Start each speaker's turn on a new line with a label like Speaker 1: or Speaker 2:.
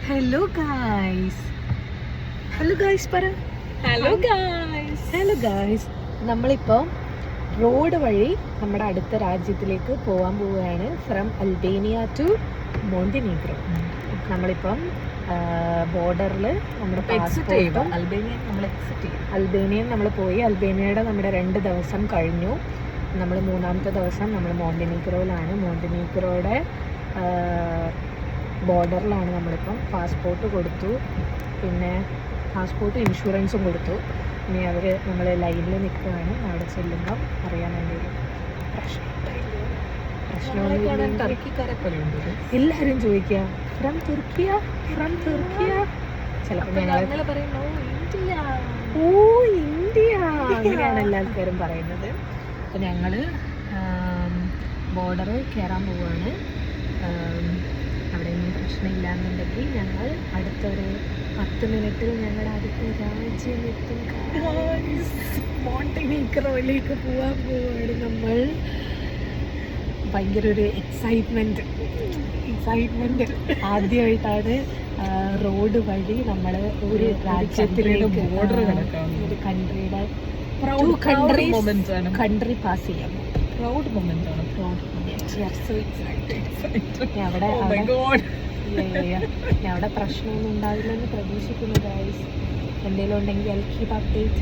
Speaker 1: Hello guys, hello guys പറ.
Speaker 2: Hello guys.
Speaker 1: Hello guys, നമ്മളിപ്പോൾ road വഴി നമ്മുടെ അടുത്ത രാജ്യത്തിലേക്ക് പോകാൻ പോവുകയാണ്. From Albania to Montenegro. നമ്മളിപ്പം ബോർഡറിൽ നമ്മുടെ പാസ്പോർട്ടും അൽബേനിയൻ നമ്മൾ പോയി. അൽബേനിയയുടെ നമ്മുടെ 2 ദിവസം കഴിഞ്ഞു. നമ്മൾ 3-ാമത്തെ ദിവസം നമ്മൾ മോണ്ടിനീഗ്രോയിലാണ്. മോണ്ടിനീഗ്രോയുടെ ബോർഡറിലാണ് നമ്മളിപ്പം. പാസ്പോർട്ട് കൊടുത്തു, പിന്നെ പാസ്പോർട്ട് ഇൻഷുറൻസും കൊടുത്തു. ഇനി അവർ നമ്മൾ ലൈനിൽ നിൽക്കുകയാണ്. അവിടെ ചെല്ലുമ്പം അറിയാൻ എന്തെങ്കിലും പ്രശ്നമൊന്നും എല്ലാവരും ചോദിക്കുക ഫ്രം തുർക്കിയ, ഫ്രം തുർക്കിയ. ചിലപ്പോൾ ഞങ്ങൾ പറയുന്നു ഓ ഇന്ത്യ, അങ്ങനെയാണ് എല്ലാ ആൾക്കാരും പറയുന്നത്. അപ്പോൾ ഞങ്ങൾ ബോർഡർ കയറാൻ പോവുകയാണ്. അവിടെ ഒന്നും പ്രശ്നമില്ലാന്നുണ്ടെങ്കിൽ ഞങ്ങൾ അടുത്തൊരു 10 മിനിറ്റിൽ ഞങ്ങളുടെ അടുത്ത രാജ്യമെത്തും. മോണ്ടിനീഗ്രോയിലേക്ക് പോകാൻ പോവുകയാണ് നമ്മൾ. ഭയങ്കര ഒരു എക്സൈറ്റ്മെൻറ്റ്. ആദ്യമായിട്ടാണ് റോഡ് വഴി നമ്മൾ ഒരു രാജ്യത്തിലേക്ക്, ഒരു കൺട്രിയുടെ കൺട്രി പാസ് ചെയ്യാൻ പോകും.
Speaker 2: പ്രൗഡ് മൊമെന്റ് ആണ്.
Speaker 1: ഞാൻ അവിടെ പ്രശ്നമൊന്നും ഉണ്ടാവില്ലെന്ന് പ്രതീക്ഷിക്കുന്നു ഗൈസ്. എന്തെങ്കിലും ഉണ്ടെങ്കിൽ I'll keep update.